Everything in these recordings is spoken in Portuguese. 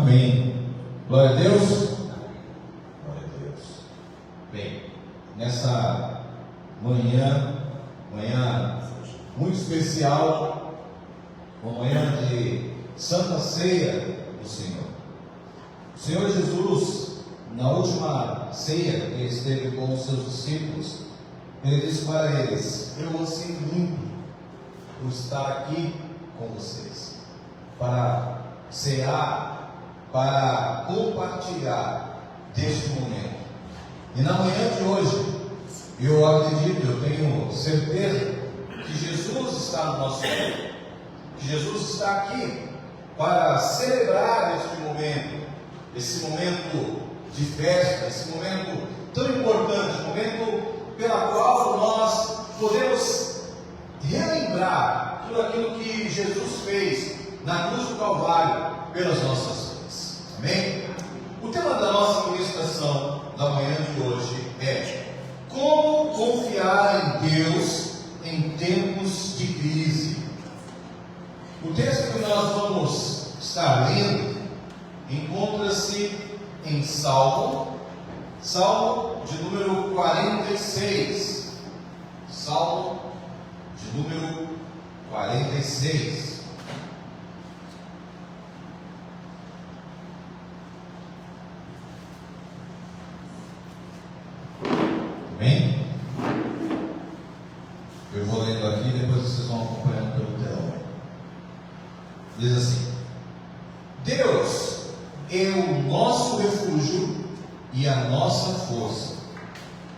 Amém. Glória a Deus. Glória a Deus. Bem, nessa manhã muito especial, uma manhã de Santa Ceia do Senhor. O Senhor Jesus, na última ceia que esteve com os seus discípulos, Ele disse para eles: eu anseio muito por estar aqui com vocês, para cear, para compartilhar deste momento. E na manhã de hoje, eu acredito, eu tenho certeza que Jesus está no nosso meio, que Jesus está aqui para celebrar esse momento de festa, esse momento tão importante, momento pela qual nós podemos relembrar tudo aquilo que Jesus fez na cruz do Calvário pelas nossas vidas. Amém? O tema da nossa ministração da manhã de hoje é: como confiar em Deus em tempos de crise. O texto que nós vamos estar lendo encontra-se em Salmo de número 46. Salmo de número 46. Bem? Eu vou lendo aqui e depois vocês vão acompanhando pelo telão. Diz assim: Deus é o nosso refúgio e a nossa força,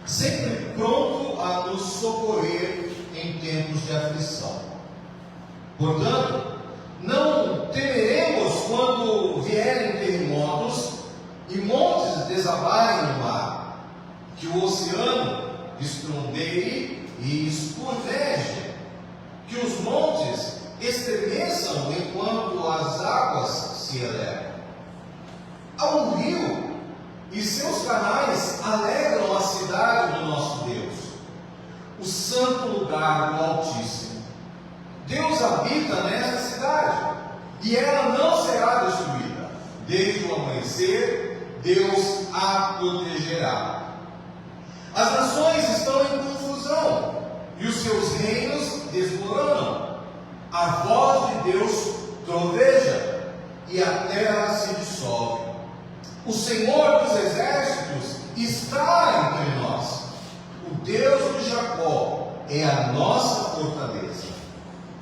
sempre pronto a nos socorrer em tempos de aflição. Portanto, não temeremos quando vierem terremotos e montes desabarem no mar, que o oceano estrondeie e espumeje, que os montes estremeçam enquanto as águas se elevam. Há um rio e seus canais alegram a cidade do nosso Deus, o santo lugar do Altíssimo. Deus habita nesta cidade e ela não será destruída. Desde o amanhecer, Deus a protegerá. As nações estão em confusão e os seus reinos desmoronam. A voz de Deus troveja e a terra se dissolve. O Senhor dos exércitos está entre nós. O Deus de Jacó é a nossa fortaleza.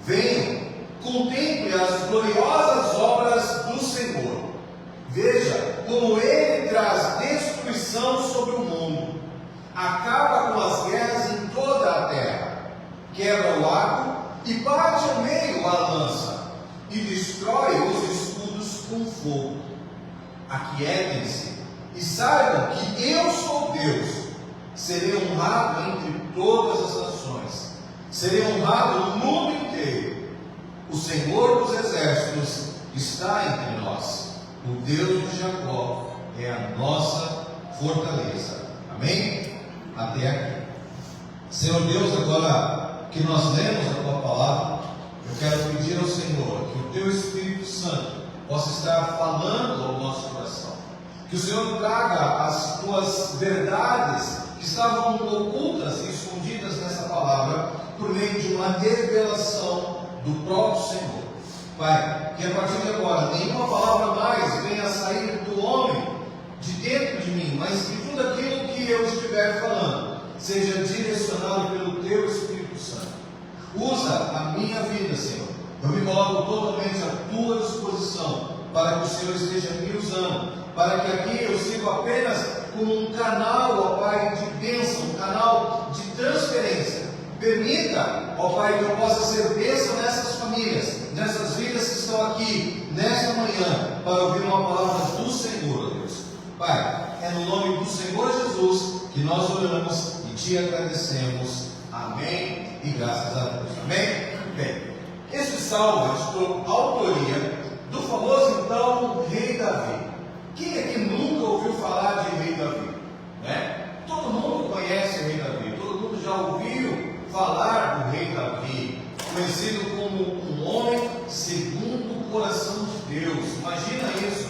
Venham, contemple as gloriosas obras do Senhor. Veja como Ele traz destruição sobre o mundo. Acaba com as guerras em toda a terra. Quebra o arco e parte ao meio a lança. E destrói os escudos com fogo. Aquietem-se e saibam que eu sou Deus. Serei honrado entre todas as nações. Serei honrado no mundo inteiro. O Senhor dos exércitos está entre nós. O Deus de Jacó é a nossa fortaleza. Amém? Até aqui. Senhor Deus, agora que nós lemos a Tua palavra, eu quero pedir ao Senhor que o Teu Espírito Santo possa estar falando ao nosso coração. Que o Senhor traga as Tuas verdades que estavam ocultas e escondidas nessa palavra por meio de uma revelação do próprio Senhor. Pai, que a partir de agora nenhuma palavra mais venha a sair do homem de dentro de mim, mas que tudo aquilo que eu estiver falando seja direcionado pelo Teu Espírito Santo. Usa a minha vida, Senhor. Eu me coloco totalmente à Tua disposição para que o Senhor esteja me usando, para que aqui eu sirva apenas como um canal, ó Pai, de bênção, um canal de transferência. Permita, ó Pai, que eu possa ser bênção nessas famílias, nessas vidas que estão aqui, nesta manhã, para ouvir uma palavra do Senhor, ó Deus. Pai, é no nome do Senhor Jesus que nós oramos e Te agradecemos. Amém e graças a Deus. Amém? Bem, este salmo é de autoria do famoso então rei Davi. Quem aqui nunca ouviu falar de rei Davi? Né? Todo mundo conhece o rei Davi, todo mundo já ouviu falar do rei Davi, conhecido como um homem segundo o coração de Deus. Imagina isso,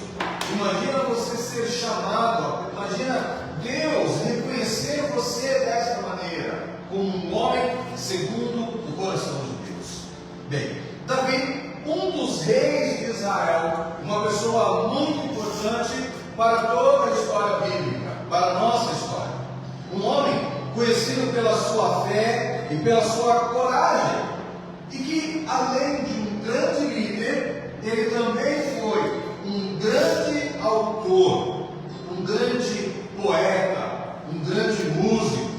conhecido pela sua fé e pela sua coragem, e que, além de um grande líder, ele também foi um grande autor, um grande poeta, um grande músico,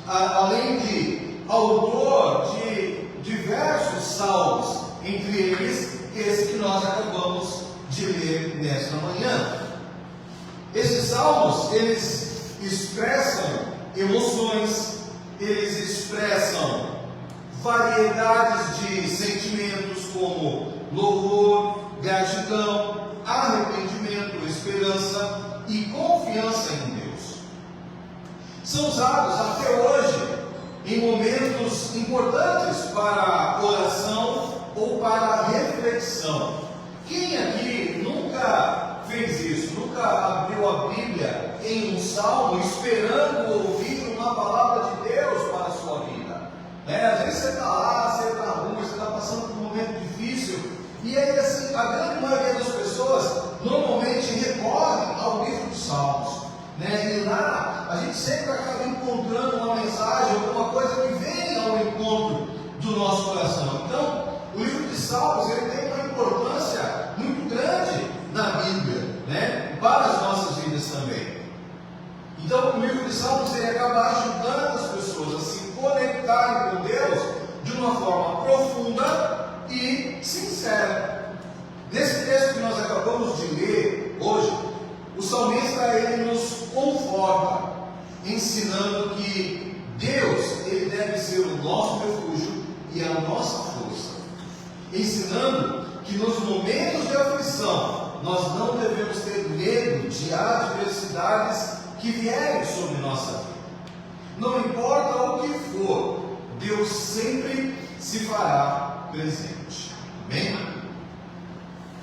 além de autor de diversos salmos, entre eles esse que nós acabamos de ler nesta manhã. Esses salmos, eles expressam emoções, eles expressam variedades de sentimentos como louvor, gratidão, arrependimento, esperança e confiança em Deus. São usados até hoje em momentos importantes para oração ou para reflexão. Quem aqui nunca fez isso? Nunca abriu a Bíblia em um salmo esperando ouvir uma palavra de Deus para a sua vida? Às vezes você está lá, você está ruim, você está passando por um momento difícil, e aí assim, a grande maioria das pessoas normalmente recorrem ao livro dos Salmos, e lá a gente sempre acaba encontrando uma mensagem, alguma coisa que vem ao encontro do nosso coração. Então, o livro de Salmos ele tem uma importância muito grande na Bíblia, para as nossas vidas também. Então, o livro de Salmos ele acaba ajudando as pessoas a se conectarem com Deus de uma forma profunda e sincera. Nesse texto que nós acabamos de ler hoje, o salmista ele nos conforta, ensinando que Deus ele deve ser o nosso refúgio e a nossa força, ensinando que nos momentos de aflição nós não devemos ter medo de adversidades que vierem sobre nossa vida. Não importa o que for, Deus sempre se fará presente. Amém?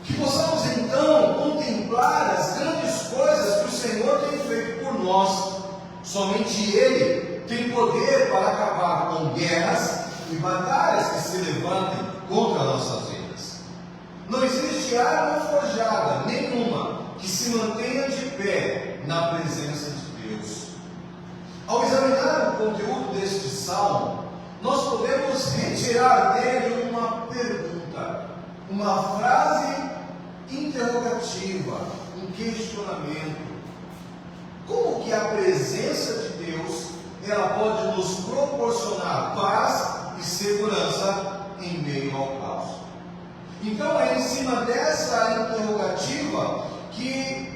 Que possamos então contemplar as grandes coisas que o Senhor tem feito por nós. Somente Ele tem poder para acabar com guerras e batalhas que se levantem contra nossas vidas. Não existe arma forjada nenhuma que se mantenha de pé na presença de Deus. Ao examinar o conteúdo deste salmo, nós podemos retirar dele uma pergunta, uma frase interrogativa, um questionamento. Como que a presença de Deus ela pode nos proporcionar paz e segurança em meio ao caos? Então é em cima dessa interrogativa que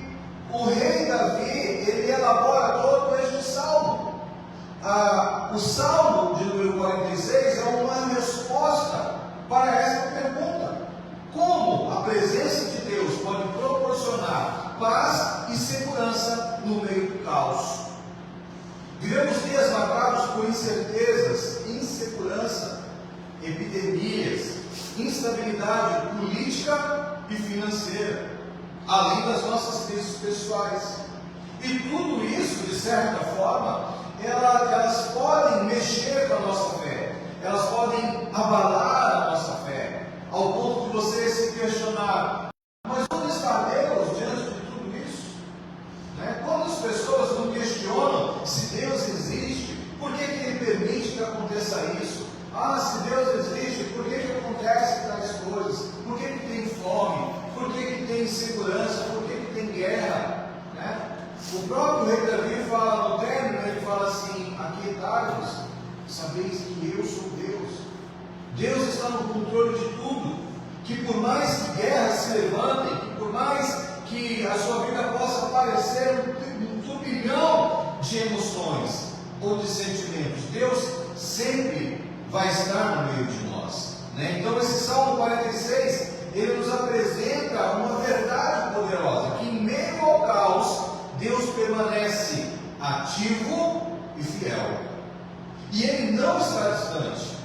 o rei Davi ele elabora todo este salmo. O salmo de número 46 é uma resposta para essa pergunta: como a presença de Deus pode proporcionar paz e segurança no meio do caos? Vivemos dias marcados por incertezas, insegurança, epidemias, instabilidade política e financeira, além das nossas crises pessoais. E tudo isso, de certa forma, elas podem mexer com a nossa fé, elas podem abalar a nossa fé, ao ponto de você se questionar: mas onde está Deus diante de tudo isso? Quantas pessoas não questionam se Deus existe? Por que Ele permite que aconteça isso? Se Deus existe, por que acontece tais coisas? Por que tem fome? Por que tem insegurança? Por que tem guerra? O próprio rei Davi fala no término, ele fala assim: aquietai-vos, sabeis que eu sou Deus. Deus está no controle de tudo. Que por mais que guerras se levantem, que por mais que a sua vida possa parecer um turbilhão de emoções ou de sentimentos, Deus sempre vai estar no meio de nós. Então esse Salmo 46, ele nos apresenta uma verdade poderosa, que em meio ao caos, Deus permanece ativo e fiel. E Ele não está distante.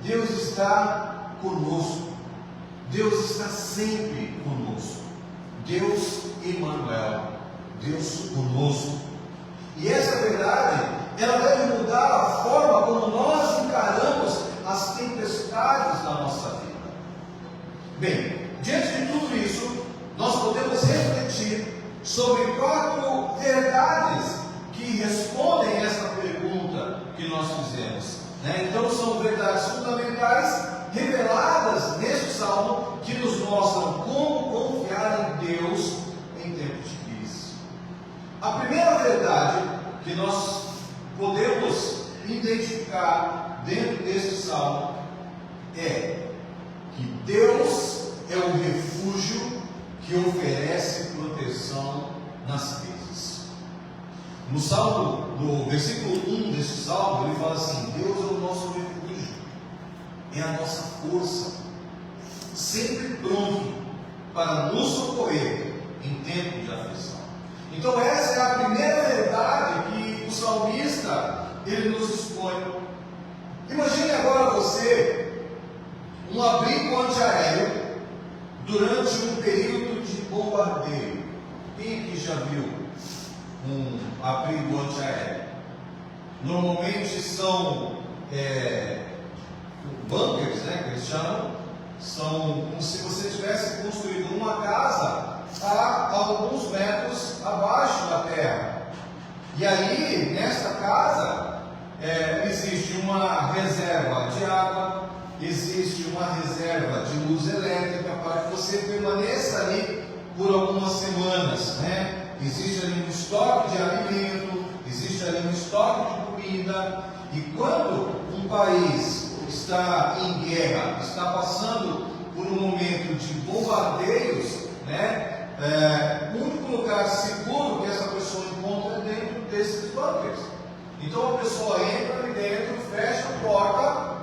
Deus está conosco. Deus está sempre conosco. Deus Emmanuel. Deus conosco. E essa verdade, ela deve mudar a forma como nós encaramos as tempestades da nossa vida. Bem, diante de tudo isso, nós podemos refletir sobre 4 verdades que respondem essa pergunta são verdades fundamentais reveladas neste salmo que nos mostram como confiar em Deus em tempos de crise. A primeira verdade que nós podemos identificar dentro deste salmo é que Deus é o refúgio que oferece proteção nas crises. No salmo, no versículo 1 deste salmo, ele fala assim: Deus é o nosso refúgio, é a nossa força, sempre pronto para nos socorrer em tempo de aflição. Então essa é a primeira verdade que o salmista ele nos expõe. Imagine agora você um abrigo antiaéreo durante um período de bombardeio. Quem aqui já viu um abrigo antiaéreo? Normalmente são bunkers, né, que eles chamam. São como se você tivesse construído uma casa a alguns metros abaixo da terra. E aí, nesta casa, existe uma reserva de água, existe uma reserva de luz elétrica para que você permaneça ali por algumas semanas, né? Existe ali um estoque de alimento, existe ali um estoque de comida. E quando um país está em guerra, está passando por um momento de bombardeios, né? O único lugar seguro que essa pessoa encontra é dentro desses bunkers. Então a pessoa entra ali dentro, fecha a porta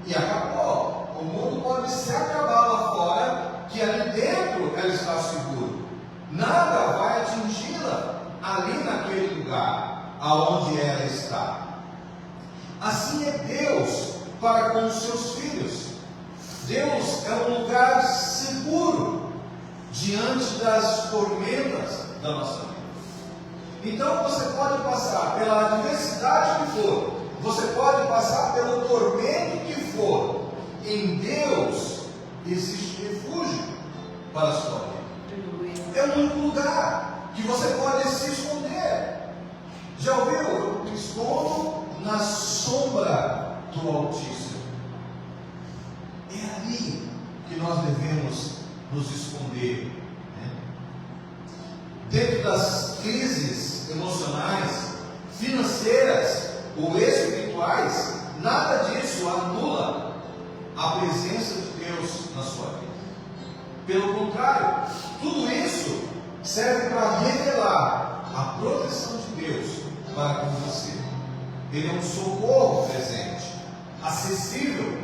e acabou. O mundo pode se acabar lá fora, que ali dentro ela está segura. Nada vai atingi-la ali naquele lugar aonde ela está. Assim é Deus para com os seus filhos. Deus é um lugar seguro diante das tormentas da nossa vida. Então você pode passar pela adversidade que for, você pode passar pelo tormento que for. Em Deus existe refúgio para a sua vida. É o único lugar que você pode se esconder. Já ouviu? Eu me escondo na sombra do Altíssimo. É ali que nós devemos nos esconder, né? Dentro das crises emocionais, financeiras ou espirituais, nada disso anula a presença de Deus na sua vida. Pelo contrário, tudo isso serve para revelar a proteção de Deus para com você. Ele é um socorro presente, acessível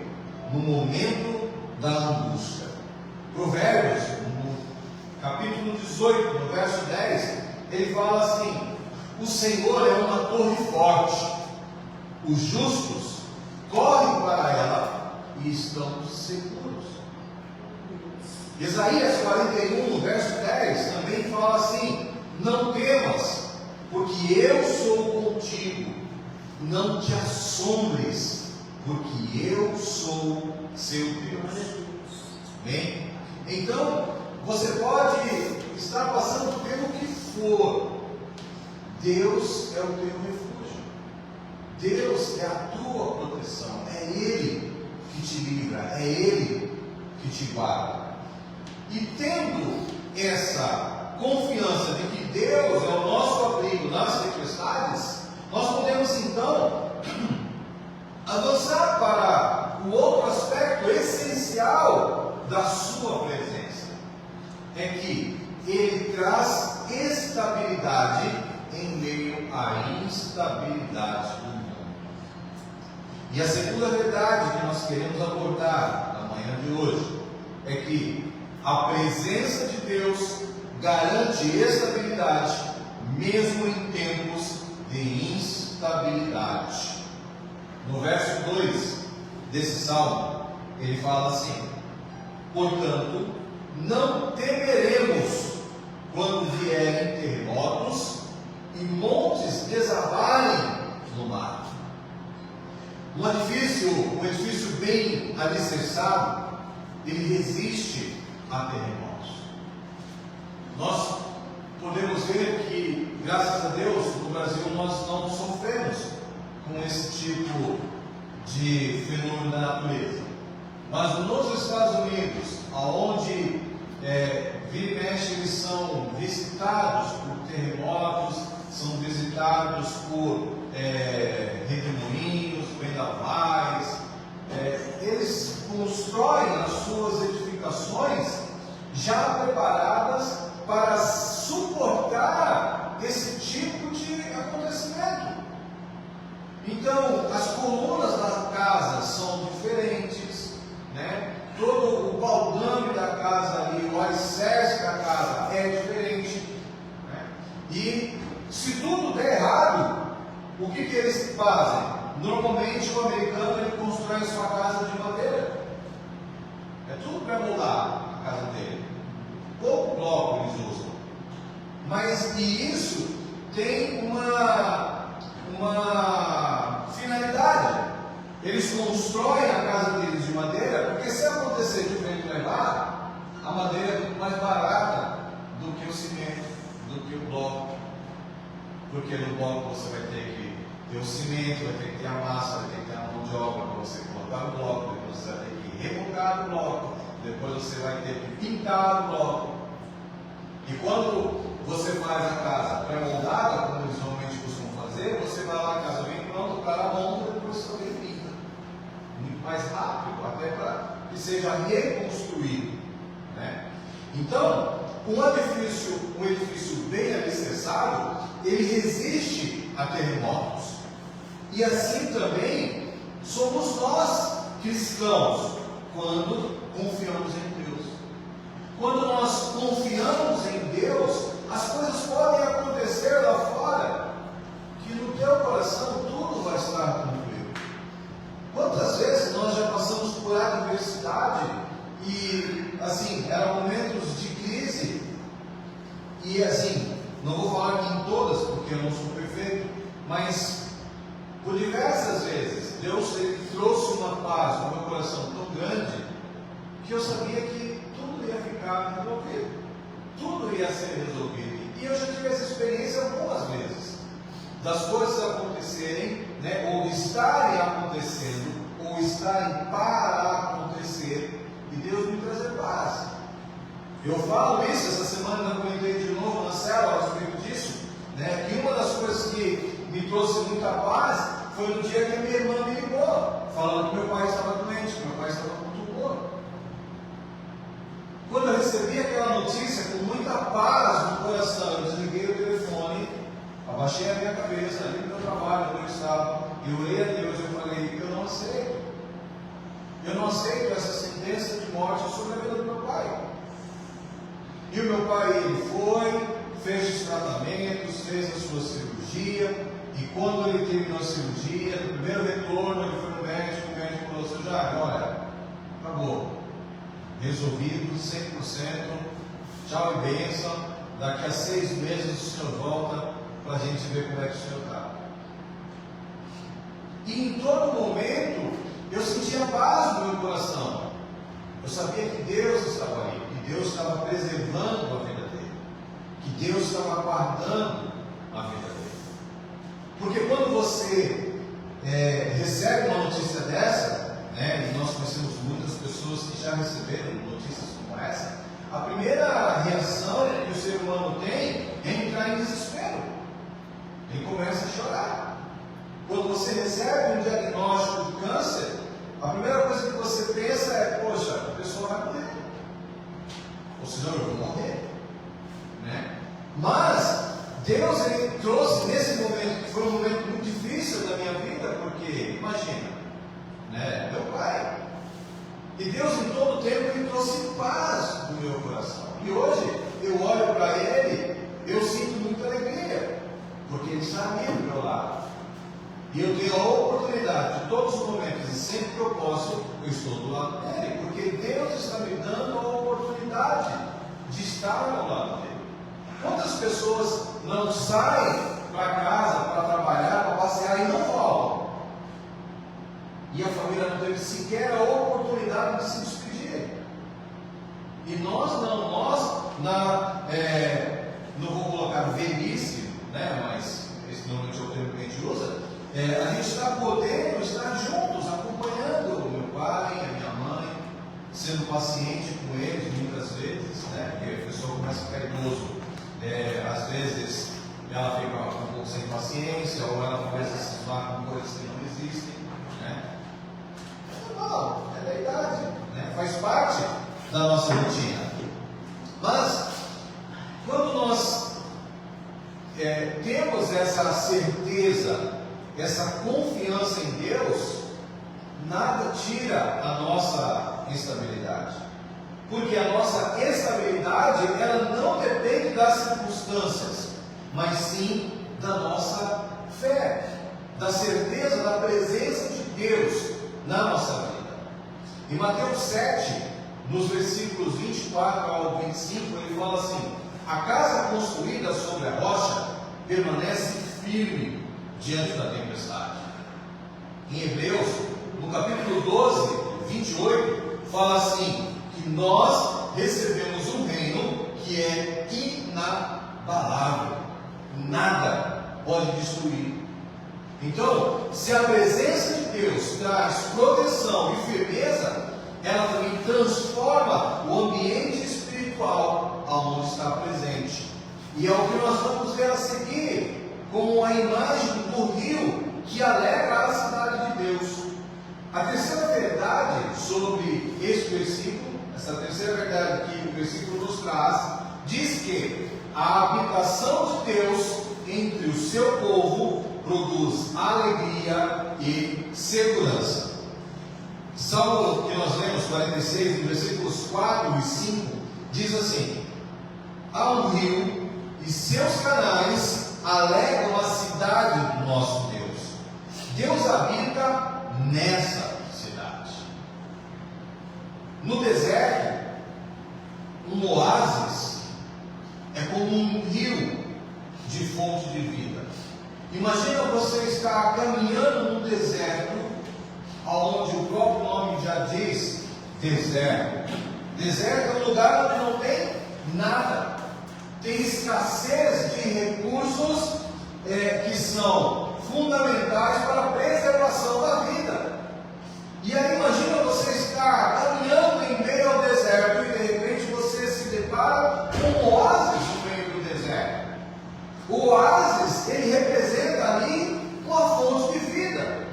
no momento da angústia. Provérbios, no capítulo 18, no verso 10, ele fala assim: o Senhor é uma torre forte, os justos correm para ela e estão seguros. Isaías 41, no verso 10, também fala assim: não temas, porque eu sou contigo, não te assombres, porque eu sou seu Deus. Bem? Então, você pode estar passando pelo que for, Deus é o teu refúgio, Deus é a tua proteção, é Ele que te livra, é Ele que te guarda. E tendo essa confiança de que Deus é o nosso abrigo nas tempestades, nós podemos então avançar para o outro aspecto essencial da sua presença. É que Ele traz estabilidade em meio à instabilidade do mundo. E a segunda verdade que nós queremos abordar na manhã de hoje é que a presença de Deus garante estabilidade mesmo em tempos de instabilidade. No verso 2 desse salmo, ele fala assim: portanto, não temeremos quando vierem terremotos e montes desabarem no mar. Um edifício bem alicerçado, ele resiste a terremotos. Nós podemos ver que, graças a Deus, no Brasil nós não sofremos com esse tipo de fenômeno da natureza. Mas nos Estados Unidos, onde vira e mexe, eles são visitados por terremotos, são visitados por redemoinhos, vendavais, eles constroem as suas edificações já preparadas para suportar esse tipo de acontecimento. Então, as colunas da casa são diferentes, né? Todo o baldame da casa ali, o alicerce da casa é diferente, né? E se tudo der errado, o que eles fazem? Normalmente o americano ele constrói a sua casa de madeira. É tudo pré-moldado a casa dele. Pouco bloco eles usam. Mas isso tem uma finalidade. Eles constroem a casa deles de madeira, porque se acontecer de vento levar, a madeira é muito mais barata do que o cimento, do que o bloco. Porque no bloco você vai ter que ter o cimento, vai ter que ter a massa, vai ter que ter a mão de obra para você colocar o bloco, depois você vai ter que rebocar o bloco, depois você vai ter que pintar o bloco. E quando você faz a casa pré-moldada, como eles normalmente costumam fazer, você vai lá, a casa vem pronta, o cara monta e depois você também pinta. Muito mais rápido, até para que seja reconstruído, né? Então, um edifício bem alicerçado, ele resiste a terremotos. E assim também somos nós, cristãos, quando confiamos em Deus. Quando nós confiamos em Deus, as coisas podem acontecer lá fora, que no teu coração tudo vai estar tranquilo. Quantas vezes nós já passamos por adversidade e, assim, eram momentos de crise, e assim, não vou falar aqui em todas, porque eu não sou perfeito, mas por diversas vezes Deus trouxe uma paz no meu coração tão grande que eu sabia que tudo ia ficar resolvido, tudo ia ser resolvido. E eu já tive essa experiência algumas vezes, das coisas acontecerem, né, ou estarem acontecendo, ou estarem para acontecer, e Deus me trazer paz. Eu falo isso, essa semana eu comentei de novo na célula a respeito disso, né, que uma das coisas que me trouxe muita paz foi no dia que a minha irmã me ligou, falando que meu pai estava doente, que meu pai estava com tumor. Quando eu recebi aquela notícia, com muita paz no coração, eu desliguei o telefone, abaixei a minha cabeça, ali no meu trabalho, onde eu estava, e orei a Deus, eu falei, eu não aceito. Eu não aceito essa sentença de morte sobre a vida do meu pai. E o meu pai, ele foi, fez os tratamentos, fez a sua cirurgia, e quando ele terminou a cirurgia, no primeiro retorno, ele foi no médico, o médico falou assim, já, olha, acabou, resolvido, 100%, tchau e bênção, daqui a 6 meses o senhor volta para a gente ver como é que o senhor está. E em todo momento, eu sentia paz no meu coração. Eu sabia que Deus estava ali, que Deus estava preservando a vida dele, que Deus estava guardando a vida dele. Porque quando você recebe uma notícia dessa, né, e nós conhecemos muitas pessoas que já receberam notícias como essa, a primeira reação que o ser humano tem é entrar em desespero. Ele começa a chorar. Quando você recebe um diagnóstico de câncer, a primeira coisa que você pensa é, poxa, a pessoa vai morrer. Ou senão eu vou morrer. Né? Mas Deus ele trouxe nesse momento, que foi um momento muito difícil da minha vida, porque, imagina, né, meu pai. E Deus em todo tempo ele trouxe paz no meu coração. E hoje eu olho para ele, eu sinto muita alegria, porque ele está ali do meu lado. E eu tenho a oportunidade de todos os momentos, e sempre que eu posso, eu estou do lado dele, porque Deus está me dando a oportunidade de estar ao lado dele. Quantas pessoas não saem para casa, para trabalhar, para passear e não voltam? E a família não teve sequer a oportunidade de se despedir. E nós não, não vou colocar velhice, né, mas esse normalmente é o termo que a gente usa, A gente está podendo estar juntos, acompanhando o meu pai, a minha mãe, sendo paciente com eles muitas vezes, né? Porque a pessoa começa a ficar idoso. Às vezes ela fica um pouco sem paciência, ou ela começa a se cismar com coisas que não existem, né? É normal, é da idade, né? Faz parte da nossa rotina. Mas, quando nós temos essa certeza, essa confiança em Deus, nada tira a nossa estabilidade. Porque a nossa estabilidade, ela não depende das circunstâncias, mas sim da nossa fé, da certeza da presença de Deus na nossa vida. Em Mateus 7, nos versículos 24 ao 25, ele fala assim: a casa construída sobre a rocha permanece firme diante da tempestade. Em Hebreus, no capítulo 12, 28, fala assim: que nós recebemos um reino que é inabalável, nada pode destruir. Então, se a presença de Deus traz proteção e firmeza, ela também transforma o ambiente espiritual aonde está presente. E é o que nós vamos ver a seguir, como a imagem do rio que alegra a cidade de Deus. A terceira verdade sobre este versículo, essa terceira verdade que o versículo nos traz, diz que a habitação de Deus entre o seu povo produz alegria e segurança. Salmo que nós lemos, 46, no versículos 4 e 5, diz assim: há um rio e seus canais alegram a cidade do nosso Deus. Deus habita nessa cidade. No deserto, um oásis é como um rio de fonte de vida. Imagina você estar caminhando no deserto, onde o próprio nome já diz deserto. Deserto é um lugar onde não tem nada, tem escassez de recursos que são fundamentais para a preservação da vida. E aí imagina você estar caminhando em meio ao deserto e de repente você se depara com um oásis no meio do deserto. O oásis, ele representa ali uma fonte de vida,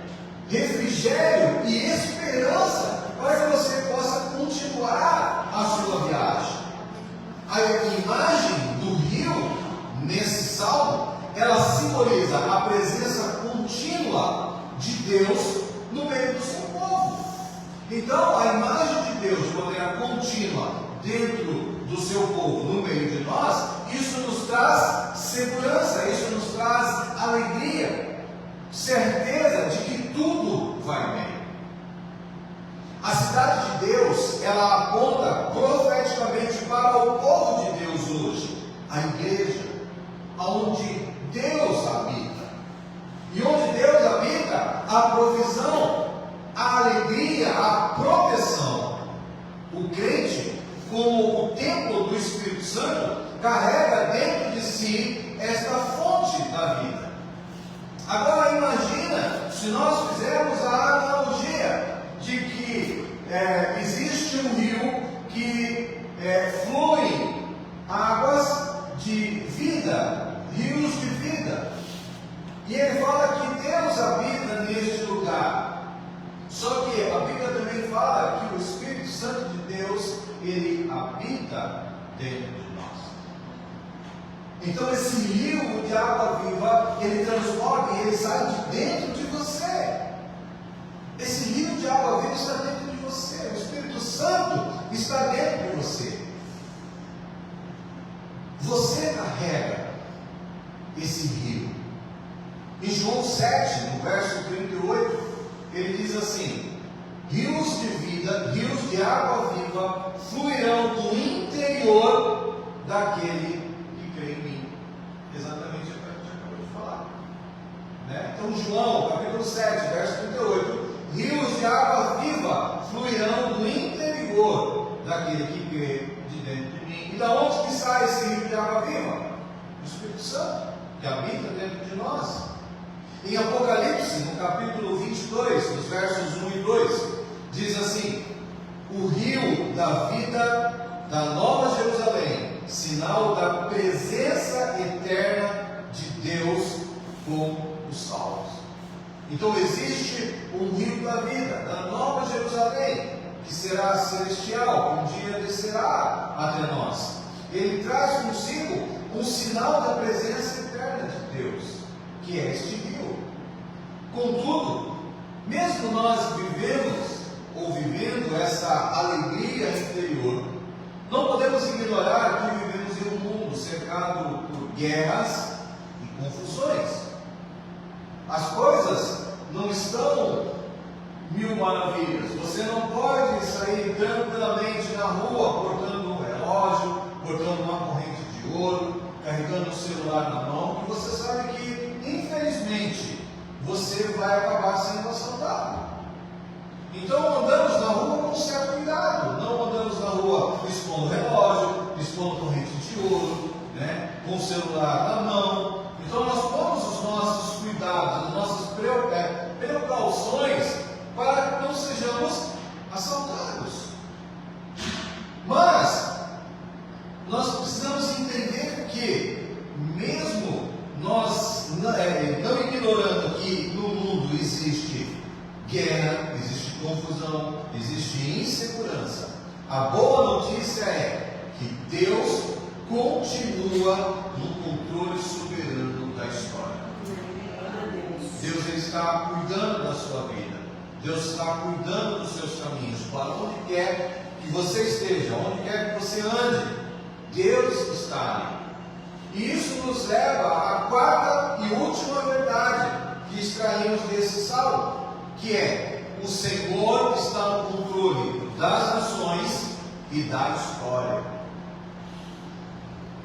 refrigério e esperança para que você possa continuar a sua viagem. A imagem do rio, nesse salmo, ela simboliza a presença contínua de Deus no meio do seu povo. Então, a imagem de Deus de maneira contínua dentro do seu povo, no meio de nós, isso nos traz segurança, isso nos traz alegria, certeza de que tudo vai bem. A cidade de Deus, ela aponta profeticamente para o povo de Deus hoje, a igreja, onde Deus habita. E onde Deus habita, a provisão, a alegria, a proteção. O crente, como o templo do Espírito Santo, carrega dentro de si esta fonte da vida. Agora imagina se nós fizermos a analogia de que existe um rio que flui águas de vida, rios de vida. E ele fala que Deus habita neste lugar. Só que a Bíblia também fala que o Espírito Santo de Deus, ele habita dentro de nós. Então esse rio de água viva, ele transforma e ele sai de dentro de você. Esse rio de água viva está dentro de você. O Espírito Santo está dentro de você. Você carrega esse rio. Em João 7, no verso 38, ele diz assim: rios de vida, rios de água viva fluirão do interior daquele que crê em mim. Exatamente o que a gente acabou de falar, né? Então João, capítulo 7, verso 38: rios de água viva fluirão do interior daquele que crê de dentro de mim. E da onde que sai esse rio de água viva? Do Espírito Santo, que habita dentro de nós. Em Apocalipse, no capítulo 22, nos versos 1 e 2, diz assim: o rio da vida da Nova Jerusalém, sinal da presença eterna de Deus com os salvos. Então existe um rio da vida da Nova Jerusalém, que será celestial, que um dia descerá até nós. Ele traz consigo um sinal da presença eterna de Deus, que é este rio. Contudo, mesmo nós vivendo essa alegria interior, não podemos ignorar que vivemos em um mundo cercado por guerras e confusões. As coisas não estão mil maravilhas. Você não pode sair tranquilamente na rua portando um relógio, portando uma corrente de ouro, carregando um celular na mão, e você sabe que, infelizmente, você vai acabar sendo assaltado. Então andamos na rua com certo cuidado, não andamos na rua expondo relógio, expondo corrente de ouro, com o celular na mão. Então nós pomos os nossos cuidados, as nossas precauções para que não sejamos assaltados. Mas nós precisamos entender que, mesmo nós não ignorando que no mundo existe guerra, existe confusão, existe insegurança, a boa notícia é que Deus continua no controle soberano da história. Deus está cuidando da sua vida. Deus está cuidando dos seus caminhos. Para onde quer que você esteja, onde quer que você ande, Deus está ali. E isso nos leva à quarta e última verdade que extraímos desse salmo, que é: o Senhor está no controle das nações e da história.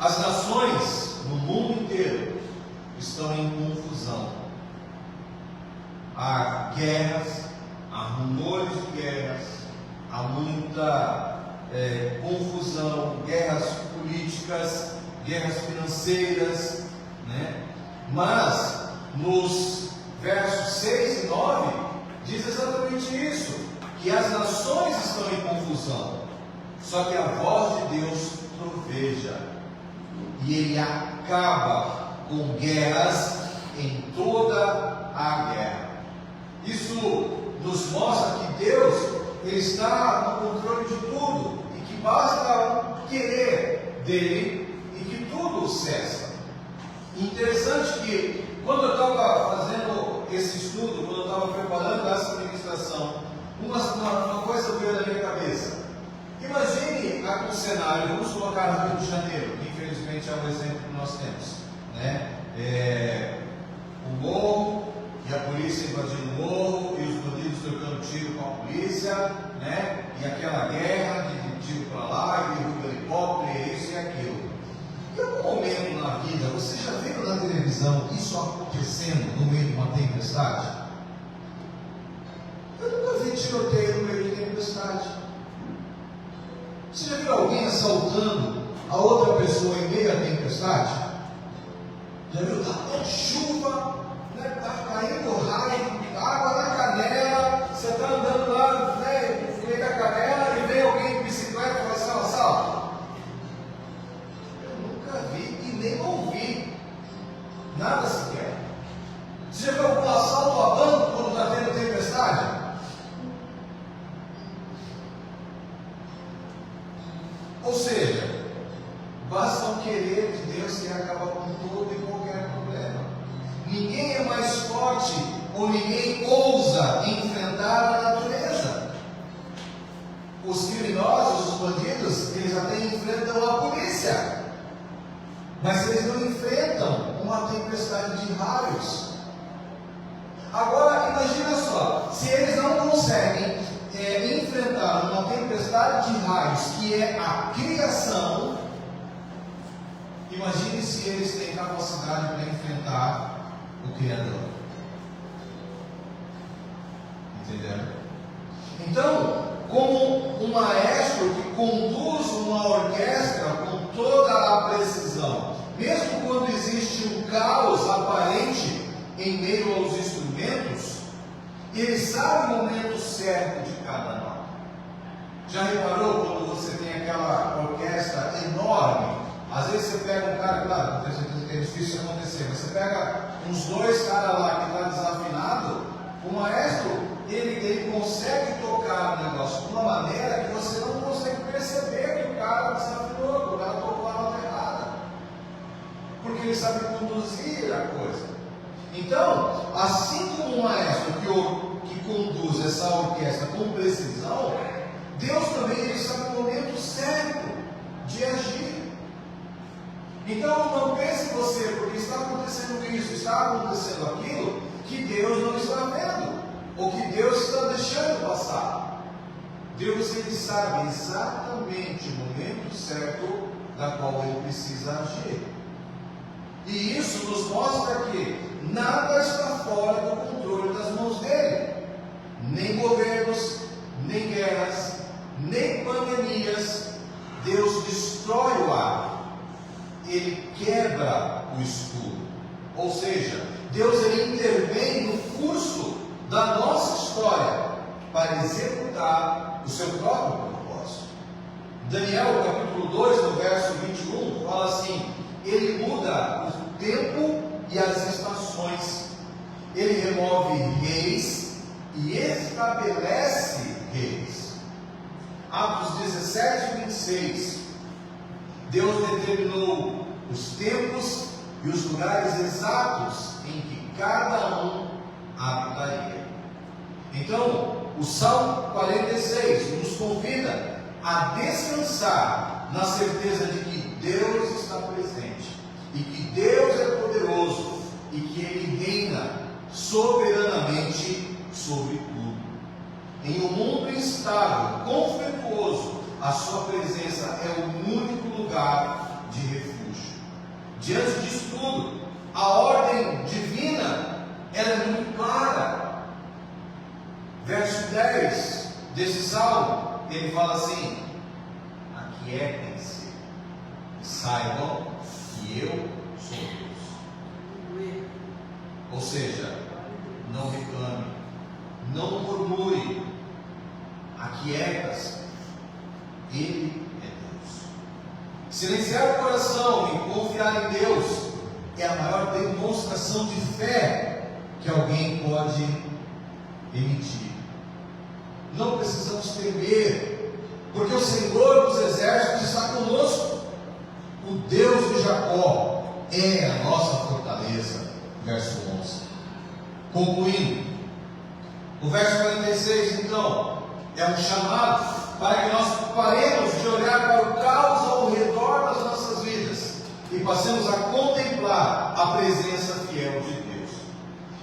As nações no mundo inteiro estão em confusão. Há guerras, há rumores de guerras, há muita confusão, guerras políticas, guerras financeiras, Mas nos versos 6 e 9 diz exatamente isso, que as nações estão em confusão, só que a voz de Deus troveja, e Ele acaba com guerras em toda a guerra. Isso nos mostra que Deus Ele está no controle de tudo, e que basta um querer dele e que tudo cessa. Interessante que, quando eu estava fazendo esse estudo, quando eu estava preparando essa ministração, uma coisa veio na minha cabeça. Imagine um cenário, vamos colocar no Rio de Janeiro, que infelizmente é um exemplo que nós temos, o morro, e a polícia invadindo o morro, e os bandidos trocando tiro com a polícia, e aquela guerra de tiro para lá, e derruba helicóptero, e isso e aquilo. Em algum momento na vida, você já viu na televisão isso acontecendo no meio de uma tempestade? Eu nunca vi tiroteio no meio de tempestade. Você já viu alguém assaltando a outra pessoa em meio à tempestade? Já viu? Está tão chuva, está caindo raio, água na canela, você está andando lá no meio da canela e vem alguém de bicicleta e faz um assalto? Eu nunca vi e nem ouvi nada sequer. Você já viu algum assalto a banco quando está tendo tempestade? Ou seja, basta um querer de Deus que acaba com todo e qualquer problema. Ninguém é mais forte ou ninguém ousa enfrentar a natureza. Os criminosos, os bandidos, eles até enfrentam a polícia, mas eles não enfrentam uma tempestade de raios. Agora imagina só, se eles não conseguem enfrentar uma tempestade de raios, que é a criação, imagine se eles têm capacidade para enfrentar o Criador. Entenderam? Então, como um maestro que conduz uma orquestra com toda a precisão, mesmo quando existe um caos aparente em meio aos Ele sabe o momento certo de cada nota. Já reparou quando você tem aquela orquestra enorme? Às vezes você pega um cara, claro, tenho certeza que é difícil acontecer, mas você pega uns dois caras lá que está desafinado, o maestro, ele consegue tocar o negócio de uma maneira que você não consegue perceber que o cara desafinou, que o cara tocou a nota errada. Porque ele sabe conduzir a coisa. Então, assim como o maestro que conduz essa orquestra com precisão, Deus também ele sabe o momento certo de agir. Então não pense você, porque está acontecendo isso, está acontecendo aquilo, que Deus não está vendo, ou que Deus está deixando passar. Deus ele sabe exatamente o momento certo da qual ele precisa agir. E isso nos mostra que nada está fora do controle das mãos dele. Nem governos, nem guerras, nem pandemias. Deus destrói o ar. Ele quebra o escudo. Ou seja, Deus ele intervém no curso da nossa história para executar o seu próprio propósito. Daniel, capítulo 2, no verso 21, fala assim: ele muda o tempo e as estações. Ele remove reis e estabelece reis. Atos 17 e 26. Deus determinou os tempos e os lugares exatos em que cada um habitaria. Então, o Salmo 46 nos convida a descansar na certeza de que Deus está presente e que Deus é poderoso e que Ele reina soberanamente sobre tudo. Em um mundo instável, conflituoso, a sua presença é o único lugar de refúgio. Diante disso tudo, a ordem divina ela é muito clara. Verso 10 desse salmo, ele fala assim: aquietem-se e saibam que eu sou Deus. Ou seja, não reclame, não murmure, aquieta-se. Ele é Deus. Silenciar o coração e confiar em Deus é a maior demonstração de fé que alguém pode emitir. Não precisamos temer, porque o Senhor dos Exércitos está conosco. O Deus de Jacó é a nossa fortaleza. Verso 11. Concluindo, o verso 46 então é um chamado para que nós paremos de olhar para o caos ao redor das nossas vidas e passemos a contemplar a presença fiel de Deus.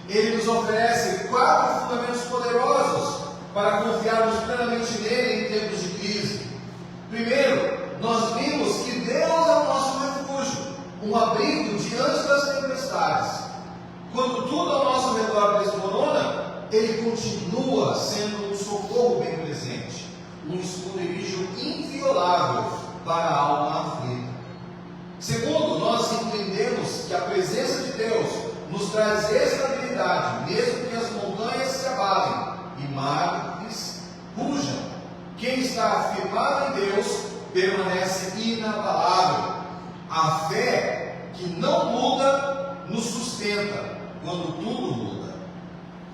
Ele nos oferece 4 fundamentos poderosos para confiarmos plenamente nele em tempos de crise. Primeiro, nós vimos que Deus é o nosso refúgio, um abrigo diante das tempestades. Quando tudo ao nosso redor desmorona, Ele continua sendo um socorro bem presente, um esconderijo inviolável para a alma aflita. Segundo, nós entendemos que a presença de Deus nos traz estabilidade, mesmo que as montanhas se abalem e mares rujam. Quem está firmado em Deus permanece inabalável. A fé que não muda nos sustenta quando tudo muda.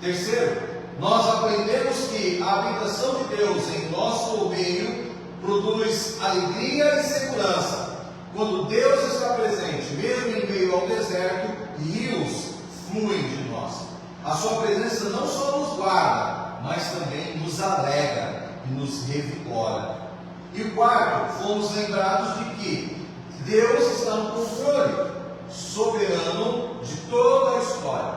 Terceiro, nós aprendemos que a habitação de Deus em nosso meio produz alegria e segurança. Quando Deus está presente, mesmo em meio ao deserto, rios fluem de nós. A sua presença não só nos guarda, mas também nos alegra e nos revigora. E o quarto, fomos lembrados de que Deus está no controle soberano de toda a história.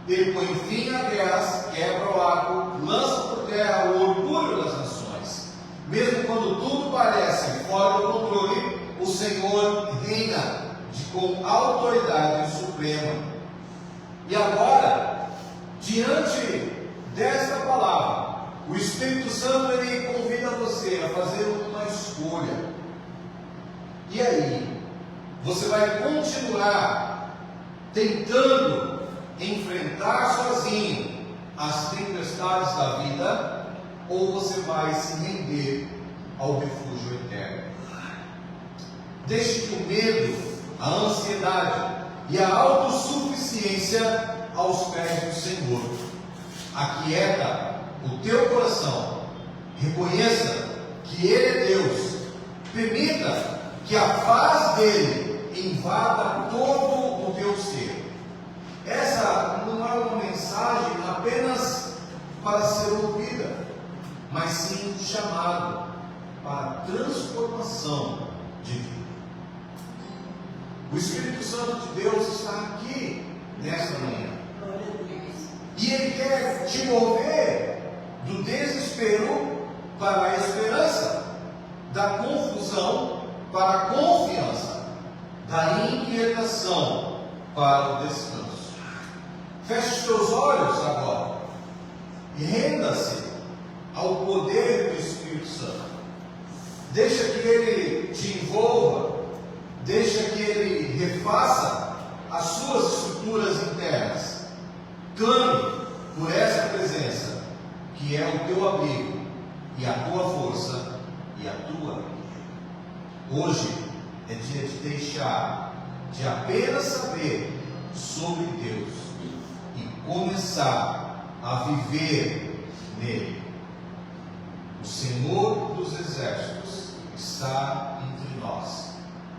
Ele põe fim a guerras, quebra o arco, lança por terra o orgulho das nações. Mesmo quando tudo parece fora do controle, o Senhor reina com autoridade suprema. E agora, diante desta palavra, o Espírito Santo ele convida você a fazer uma escolha. E aí, você vai continuar tentando enfrentar sozinho às tempestades da vida, ou você vai se render ao refúgio eterno. Deixe que o medo, a ansiedade e a autossuficiência aos pés do Senhor. Aquieta o teu coração. Reconheça que Ele é Deus. Permita que a paz dele invada todo o teu ser. Essa não é uma mensagem apenas para ser ouvida, mas sim um chamado para transformação de vida. O Espírito Santo de Deus está aqui nesta manhã. E Ele quer te mover do desespero para a esperança, da confusão para a confiança, da inquietação para o descanso. Feche os teus olhos agora e renda-se ao poder do Espírito Santo. Deixa que Ele te envolva, deixa que Ele refaça as suas estruturas internas. Clame por essa presença, que é o teu abrigo, e a tua força, e a tua vida. Hoje é dia de deixar de apenas saber sobre Deus e começar a viver nele. O Senhor dos Exércitos está entre nós.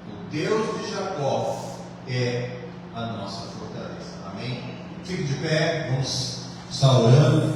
O Deus de Jacó é a nossa fortaleza. Amém? Fique de pé, vamos estar orando.